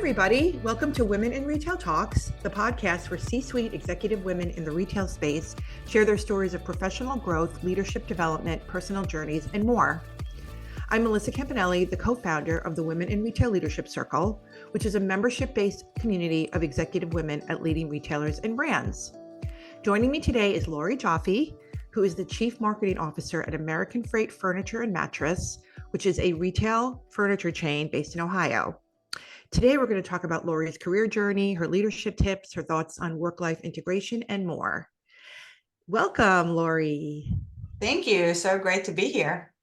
everybody. Welcome to Women in Retail Talks, the podcast where C-suite executive women in the retail space share their stories of professional growth, leadership development, personal journeys, and more. I'm Melissa Campanelli, the co-founder of the Women in Retail Leadership Circle, which is a membership-based community of executive women at leading retailers and brands. Joining me today is Lauri Joffe, who is the Chief Marketing Officer at American Freight Furniture and Mattress, which is a retail furniture chain based in Ohio. Today, we're going to talk about Lauri's career journey, her leadership tips, her thoughts on work-life integration, and more. Welcome, Lauri. Thank you. So great to be here.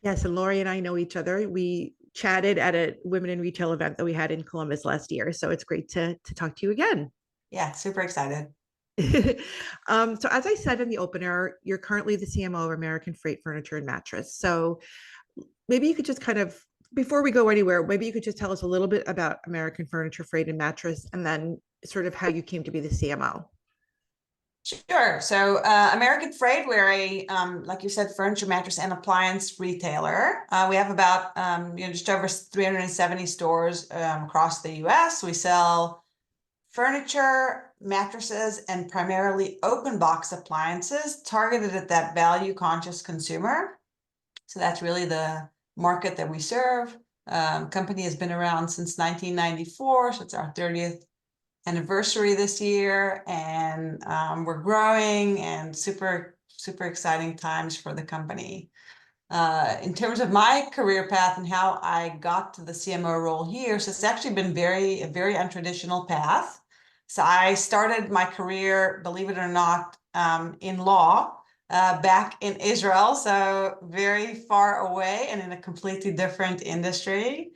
Yes, and Lauri and I know each other. We chatted at a Women in Retail event that we had in Columbus last year. So it's great to talk to you again. Yeah, super excited. So as I said in the opener, you're currently the CMO of American Freight Furniture and Mattress. So maybe you could just before we go anywhere, maybe you could just tell us a little bit about American Furniture, Freight and Mattress, and then sort of how you came to be the CMO. Sure. So American Freight, we're a, like you said, furniture, mattress, and appliance retailer. We have about just over 370 stores across the U.S. We sell furniture, mattresses, and primarily open box appliances targeted at that value-conscious consumer. So that's really the market that we serve. Company has been around since 1994, so it's our 30th anniversary this year, and we're growing and super exciting times for the company. In terms of my career path and how I got to the CMO role here, so it's actually been a very untraditional path. So I started my career, believe it or not, in law back in Israel, so very far away and in a completely different industry.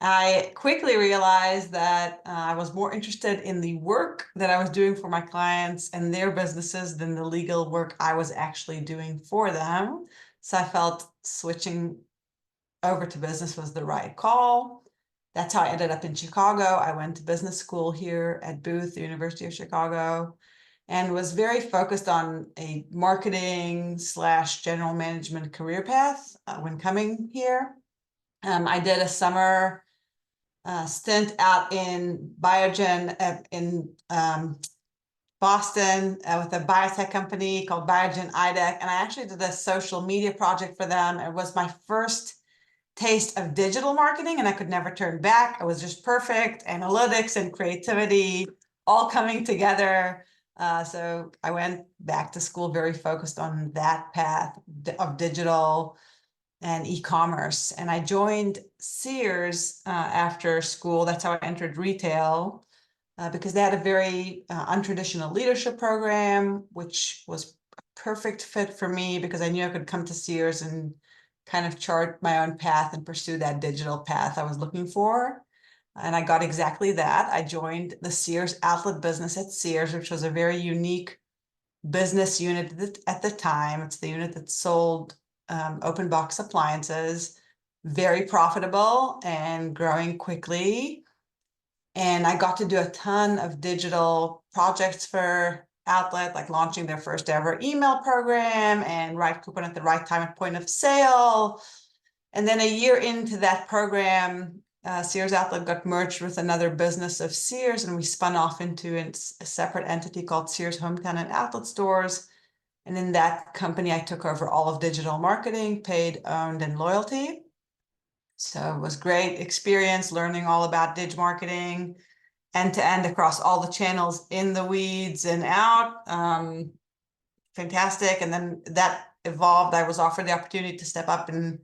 I quickly realized that I was more interested in the work that I was doing for my clients and their businesses than the legal work I was actually doing for them. So I felt switching over to business was the right call. That's how I ended up in Chicago. I went to business school here at Booth, the University of Chicago, and was very focused on a marketing / general management career path when coming here. I did a summer stint out in Biogen in Boston with a biotech company called Biogen IDEC, and I actually did a social media project for them. It was my first taste of digital marketing, and I could never turn back. It was just perfect. Analytics and creativity all coming together. So I went back to school very focused on that path of digital and e-commerce. And I joined Sears after school. That's how I entered retail because they had a very untraditional leadership program, which was a perfect fit for me because I knew I could come to Sears and kind of chart my own path and pursue that digital path I was looking for. And I got exactly that. I joined the Sears outlet business at Sears, which was a very unique business unit at the time. It's the unit that sold open box appliances, very profitable and growing quickly. And I got to do a ton of digital projects for outlet, like launching their first ever email program and right coupon at the right time at point of sale. And then a year into that program, Sears Outlet got merged with another business of Sears, and we spun off into a separate entity called Sears Hometown and Outlet Stores. And in that company, I took over all of digital marketing, paid, owned, and loyalty. So it was great experience learning all about dig marketing, end to end across all the channels, in the weeds and out. Fantastic. And then that evolved. I was offered the opportunity to step up and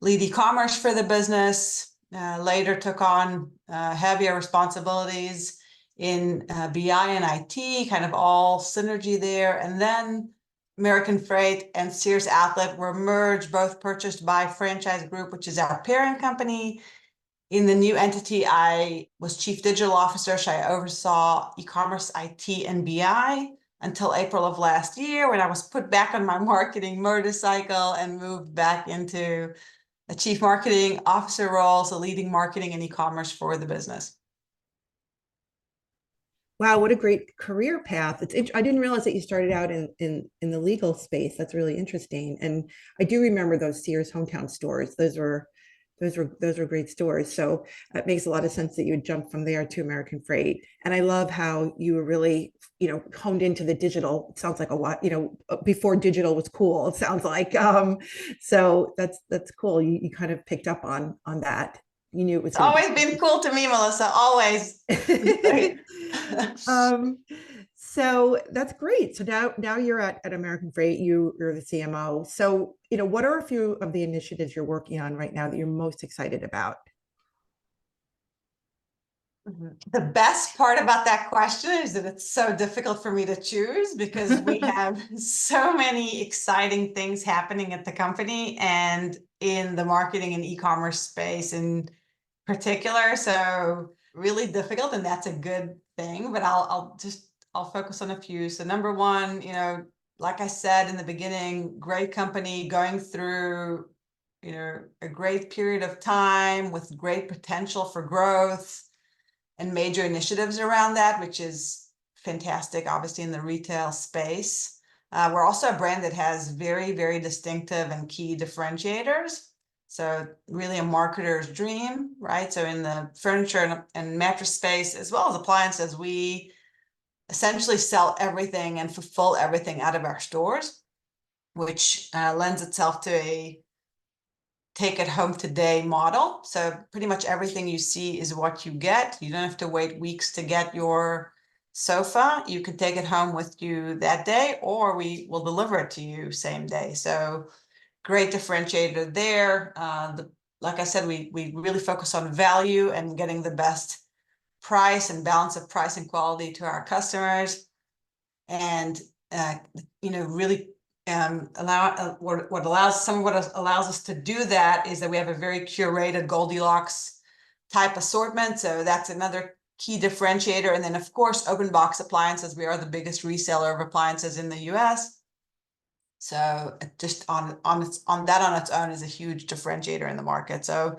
lead e-commerce for the business. Later took on heavier responsibilities in BI and IT, kind of all synergy there. And then American Freight and Sears Outlet were merged, both purchased by Franchise Group, which is our parent company. In the new entity, I was Chief Digital Officer, so I oversaw e-commerce, IT, and BI until April of last year, when I was put back on my marketing motorcycle and moved back into a Chief Marketing Officer role, so leading marketing and e-commerce for the business. Wow, what a great career path. I didn't realize that you started out in the legal space. That's really interesting. And I do remember those Sears hometown stores. Those were those were great stores. So it makes a lot of sense that you would jump from there to American Freight. And I love how you were really, honed into the digital. It sounds like a lot, before digital was cool. It sounds like, so that's cool. You kind of picked up on that. You knew it was It's going to always been cool to me, Melissa, always. be. um, so that's great. So now you're at American Freight. You're the CMO. So, what are a few of the initiatives you're working on right now that you're most excited about? The best part about that question is that it's so difficult for me to choose because we have so many exciting things happening at the company and in the marketing and e-commerce space in particular. So really difficult, and that's a good thing, but I'll focus on a few. So number one, like I said in the beginning, great company going through, a great period of time with great potential for growth and major initiatives around that, which is fantastic, obviously, in the retail space. We're also a brand that has very, very distinctive and key differentiators. So really a marketer's dream, right? So in the furniture and mattress space, as well as appliances, we essentially sell everything and fulfill everything out of our stores, which lends itself to a take it home today model. So pretty much everything you see is what you get. You don't have to wait weeks to get your sofa. You can take it home with you that day, or we will deliver it to you same day. So great differentiator there. Like I said, we really focus on value and getting the best price and balance of price and quality to our customers. And, really what allows us to do that is that we have a very curated Goldilocks type assortment. So that's another key differentiator. And then of course, open box appliances. We are the biggest reseller of appliances in the US. So just on its own is a huge differentiator in the market. So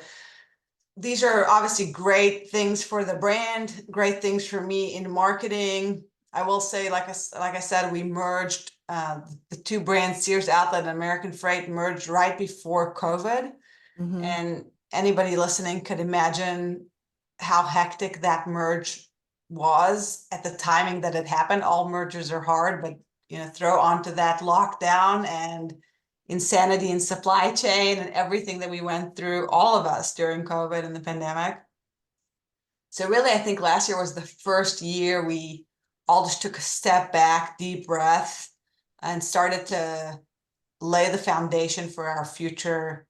these are obviously great things for the brand, great things for me in marketing. I will say, like I said, we merged the two brands, Sears Outlet and American Freight, merged right before COVID. Mm-hmm. And anybody listening could imagine how hectic that merge was at the timing that it happened. All mergers are hard, but throw onto that lockdown and insanity in supply chain and everything that we went through, all of us during COVID and the pandemic. So really, I think last year was the first year we all just took a step back, deep breath, and started to lay the foundation for our future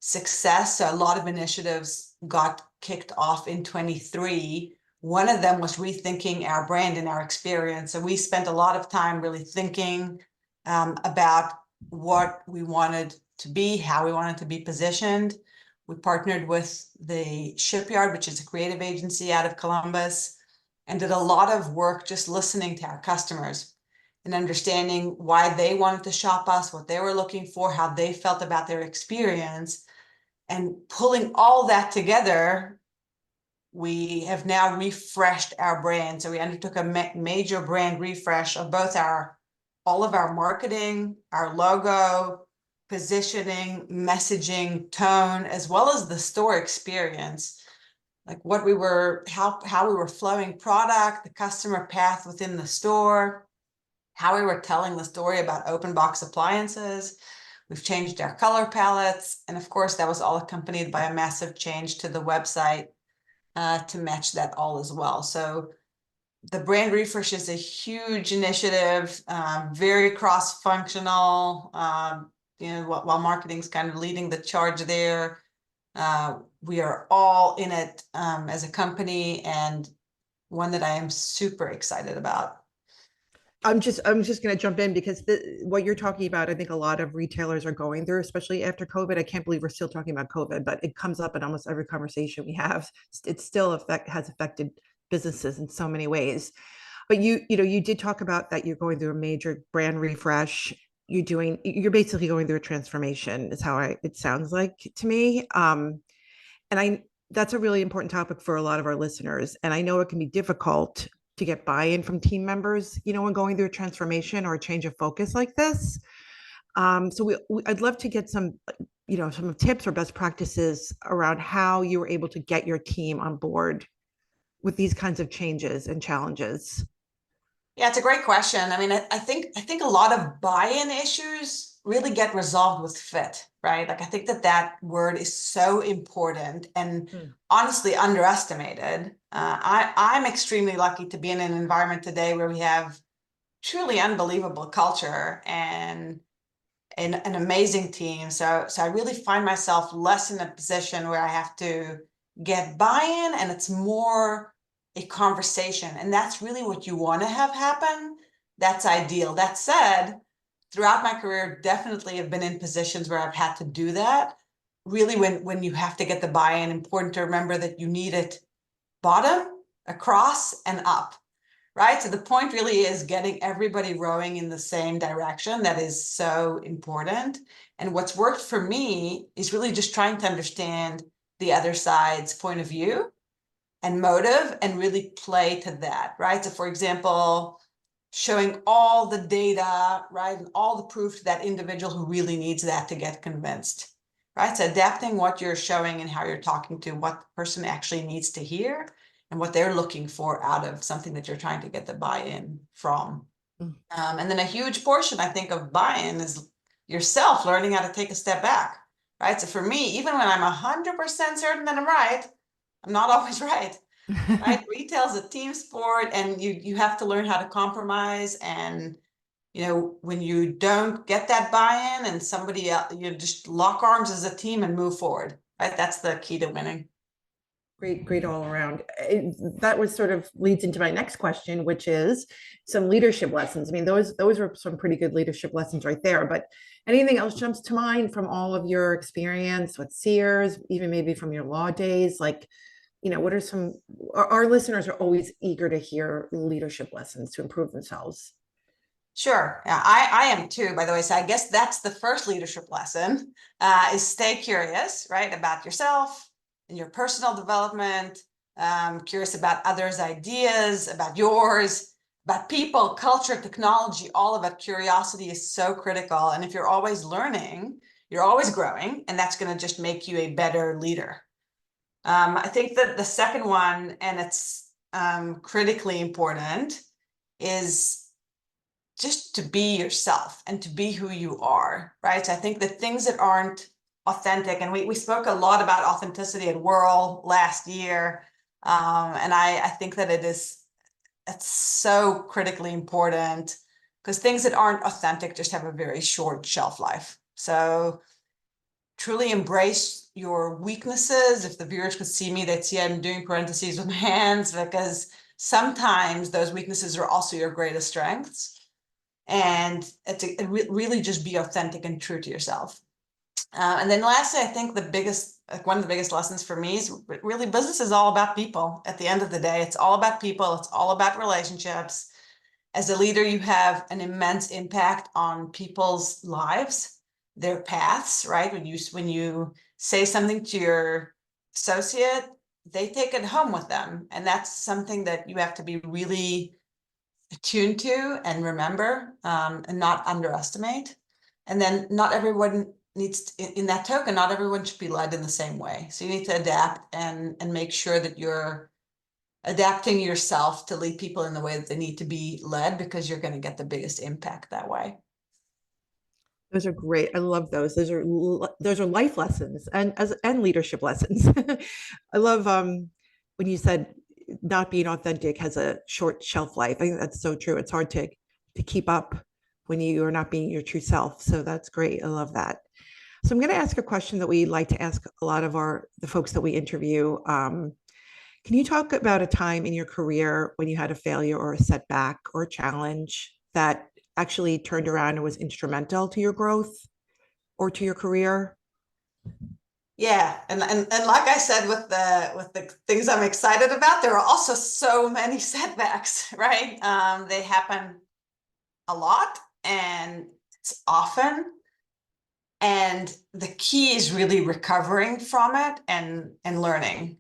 success. So a lot of initiatives got kicked off in 23. One of them was rethinking our brand and our experience. So we spent a lot of time really thinking about what we wanted to be, how we wanted to be positioned. We partnered with the Shipyard, which is a creative agency out of Columbus, and did a lot of work just listening to our customers and understanding why they wanted to shop us, what they were looking for, how they felt about their experience. And pulling all that together, we have now refreshed our brand. So we undertook a major brand refresh of both all of our marketing, our logo, positioning, messaging, tone, as well as the store experience. Like how we were flowing product, the customer path within the store, how we were telling the story about open box appliances. We've changed our color palettes. And of course, that was all accompanied by a massive change to the website to match that all as well. So the brand refresh is a huge initiative, very cross-functional, while marketing's kind of leading the charge there. We are all in it as a company, and one that I am super excited about. I'm just going to jump in because what you're talking about, I think a lot of retailers are going through, especially after COVID. I can't believe we're still talking about COVID, but it comes up in almost every conversation we have. It still has affected businesses in so many ways. But you did talk about that you're going through a major brand refresh. You're basically going through a transformation, is how it sounds like to me. And that's a really important topic for a lot of our listeners. And I know it can be difficult to get buy-in from team members, when going through a transformation or a change of focus like this. I'd love to get some, some tips or best practices around how you were able to get your team on board with these kinds of changes and challenges. Yeah, it's a great question. I mean, I think a lot of buy-in issues really get resolved with fit, right? Like I think that word is so important and Mm. honestly underestimated. I'm extremely lucky to be in an environment today where we have truly unbelievable culture and an amazing team. So I really find myself less in a position where I have to get buy-in, and it's more a conversation. And that's really what you want to have happen. That's ideal. That said, throughout my career, definitely have been in positions where I've had to do that. Really, when you have to get the buy-in, important to remember that you need it bottom, across, and up, right? So the point really is getting everybody rowing in the same direction. That is so important. And what's worked for me is really just trying to understand the other side's point of view and motive and really play to that, right? So for example, showing all the data, right, and all the proof to that individual who really needs that to get convinced, right? So adapting what you're showing and how you're talking to what the person actually needs to hear and what they're looking for out of something that you're trying to get the buy-in from. Mm. And then a huge portion, I think, of buy-in is yourself learning how to take a step back, right? So for me, even when I'm 100% certain that I'm right, I'm not always right, right? Retail is a team sport, and you have to learn how to compromise. And when you don't get that buy-in and somebody else, you just lock arms as a team and move forward, right? That's the key to winning. Great all around. That was sort of leads into my next question, which is some leadership lessons. I mean, those are some pretty good leadership lessons right there. But anything else jumps to mind from all of your experience with Sears, even maybe from your law days? Like, what are some? Our listeners are always eager to hear leadership lessons to improve themselves. Sure. Yeah, I am too, by the way. So I guess that's the first leadership lesson, is stay curious, right, about yourself and your personal development, curious about others' ideas, about yours, about people, culture, technology, all of it. Curiosity is so critical. And if you're always learning, you're always growing, and that's going to just make you a better leader. I think that the second one, and it's critically important, is just to be yourself and to be who you are, right? So I think that things that aren't authentic, and we spoke a lot about authenticity at Whirl last year, and I think that it's so critically important, because things that aren't authentic just have a very short shelf life. So truly embrace your weaknesses. If the viewers could see me, they'd see I'm doing parentheses with my hands, because sometimes those weaknesses are also your greatest strengths. And really just be authentic and true to yourself. And then lastly, I think one of the biggest lessons for me is really business is all about people. At the end of the day, it's all about people. It's all about relationships. As a leader, you have an immense impact on people's lives, their paths, right? When you say something to your associate, they take it home with them. And that's something that you have to be really attuned to and remember, and not underestimate. And then not everyone needs in that token, not everyone should be led in the same way. So you need to adapt and make sure that you're adapting yourself to lead people in the way that they need to be led, because you're going to get the biggest impact that way. Those are great. I love those. Those are life lessons and leadership lessons. I love when you said not being authentic has a short shelf life. I think that's so true. It's hard to keep up when you are not being your true self. So that's great. I love that. So I'm going to ask a question that we like to ask a lot of the folks that we interview. Can you talk about a time in your career when you had a failure or a setback or a challenge that actually turned around and was instrumental to your growth or to your career? Yeah, and like I said, with the things I'm excited about, there are also so many setbacks, right? They happen a lot, and it's often. And the key is really recovering from it and learning,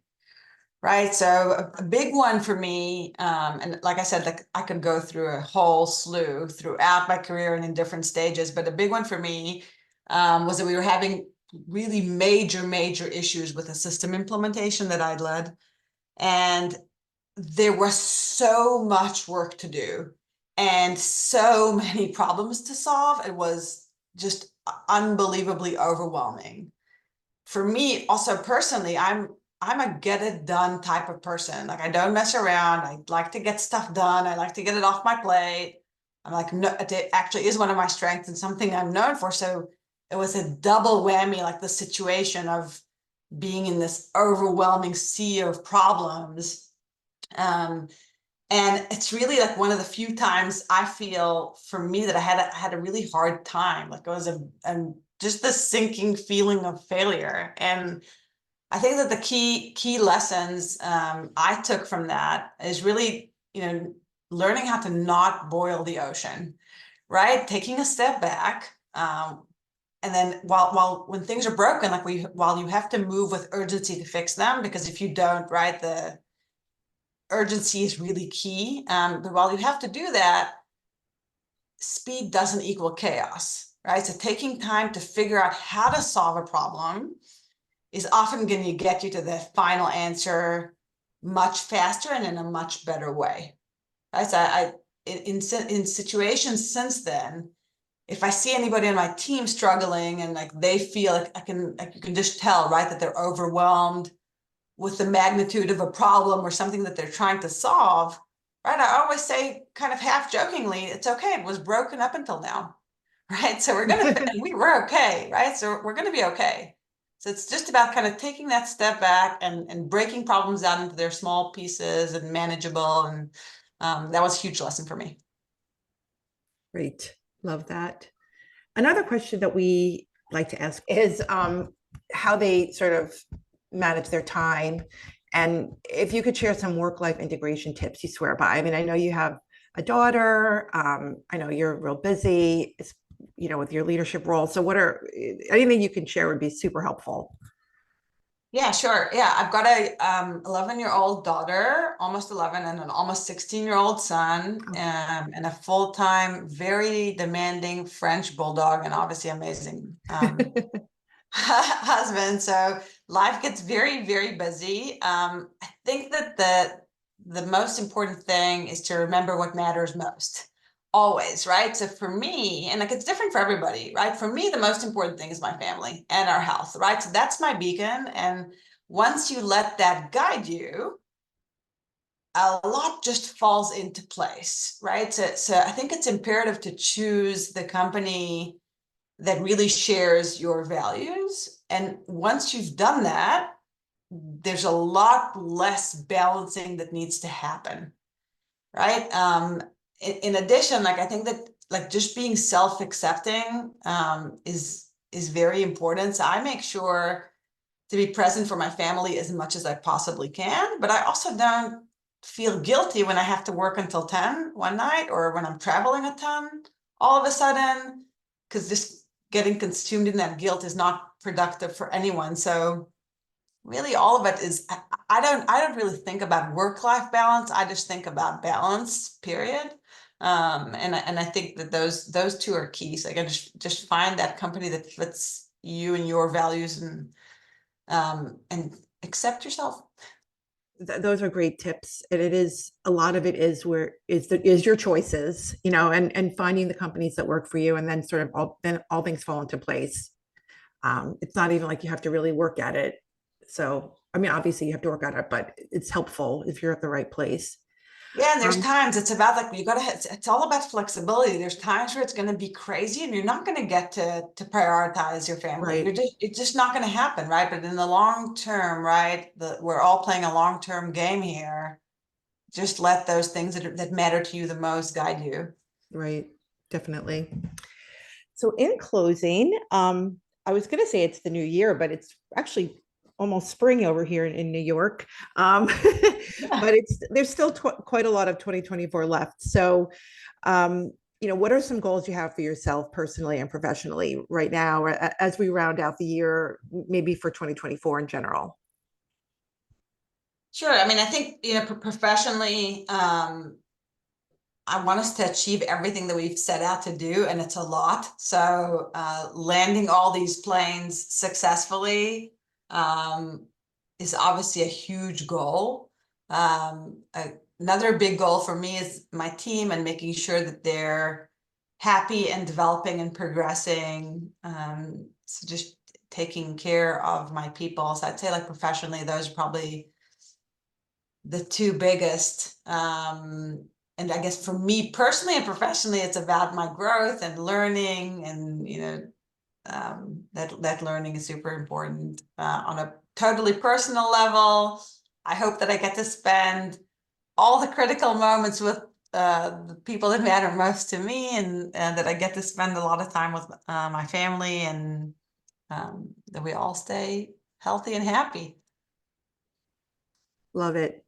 right? So a big one for me, and like I said, like I could go through a whole slew throughout my career and in different stages, but a big one for me was that we were having really major issues with a system implementation that I'd led. And there was so much work to do and so many problems to solve. It was just unbelievably overwhelming. For me, also personally, I'm a get it done type of person. Like I don't mess around. I like to get stuff done. I like to get it off my plate. I'm like, no, it actually is one of my strengths and something I'm known for. So it was a double whammy, like the situation of being in this overwhelming sea of problems. Um, and it's really like one of the few times I feel for me that I had a really hard time. Like it was just the sinking feeling of failure. And I think that the key lessons I took from that is really, learning how to not boil the ocean, right? Taking a step back. And then while when things are broken, like while you have to move with urgency to fix them, because if you don't, right, the urgency is really key. But while you have to do that, speed doesn't equal chaos, right? So taking time to figure out how to solve a problem is often going to get you to the final answer much faster and in a much better way. Right? So in situations since then, if I see anybody on my team struggling and like they feel like you can just tell, right, that they're overwhelmed with the magnitude of a problem or something that they're trying to solve, right? I always say kind of half jokingly, it's okay. It was broken up until now, right? So we were okay, right? So we're going to be okay. So it's just about kind of taking that step back and breaking problems down into their small pieces and manageable. And that was a huge lesson for me. Great. Love that. Another question that we like to ask is how they sort of manage their time. And if you could share some work-life integration tips you swear by. I mean, I know you have a daughter. I know you're real busy, with your leadership role. So anything you can share would be super helpful. Yeah, sure. Yeah, I've got a 11-year-old daughter, almost 11, and an almost 16-year-old son, and a full-time, very demanding French bulldog, and obviously amazing husband. So life gets very busy. I think that the most important thing is to remember what matters most. Always, right? So for me, and like it's different for everybody, right? For me, the most important thing is my family and our health, right? So that's my beacon. And once you let that guide you, a lot just falls into place, right? So I think it's imperative to choose the company that really shares your values. And once you've done that, there's a lot less balancing that needs to happen, right? In addition, like I think that like just being self-accepting is very important. So I make sure to be present for my family as much as I possibly can, but I also don't feel guilty when I have to work until 10 one night or when I'm traveling a ton all of a sudden, because just getting consumed in that guilt is not productive for anyone. So really all of it is I don't really think about work-life balance. I just think about balance, period. And I think that those two are key. So again, just find that company that fits you and your values and accept yourself. Those are great tips. And it is, a lot of it is is your choices, and finding the companies that work for you, and then sort of all things fall into place. It's not even like you have to really work at it. So, I mean, obviously you have to work at it, but it's helpful if you're at the right place. Yeah, and there's Um, times it's about like you gotta it's all about flexibility. There's times where it's gonna be crazy and you're not gonna get to prioritize your family. right, It's just not gonna happen, right? But in the long term, right, we're all playing a long-term game here. Just let those things that matter to you the most guide you. right, definitely. So, in closing, I was going to say it's the new year, but it's actually almost spring over here in New York. But there's still quite a lot of 2024 left. So, what are some goals you have for yourself personally and professionally right now, or as we round out the year, maybe for 2024 in general? Sure. I mean, I think, professionally, I want us to achieve everything that we've set out to do, and it's a lot. So landing all these planes successfully is obviously a huge goal. Another big goal for me is my team and making sure that they're happy and developing and progressing. So just taking care of my people. So I'd say, like, professionally, those are probably the two biggest. And I guess for me personally and professionally, it's about my growth and learning, and that learning is super important. On a totally personal level, I hope that I get to spend all the critical moments with the people that matter most to me, and that I get to spend a lot of time with my family, and that we all stay healthy and happy. Love it.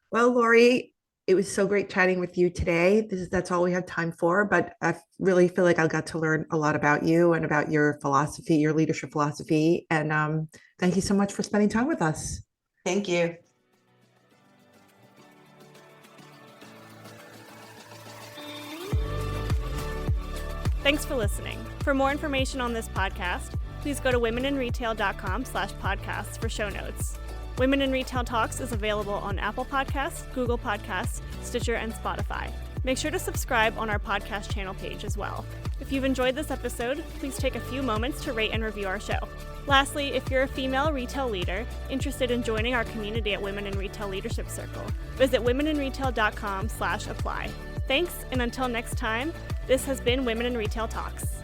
Well, Lauri, it was so great chatting with you today. That's all we have time for, but I really feel like I got to learn a lot about you and about your philosophy, your leadership philosophy. And thank you so much for spending time with us. Thank you. Thanks for listening. For more information on this podcast, please go to womeninretail.com/podcasts for show notes. Women in Retail Talks is available on Apple Podcasts, Google Podcasts, Stitcher, and Spotify. Make sure to subscribe on our podcast channel page as well. If you've enjoyed this episode, please take a few moments to rate and review our show. Lastly, if you're a female retail leader interested in joining our community at Women in Retail Leadership Circle, visit womeninretail.com/apply. Thanks, and until next time, this has been Women in Retail Talks.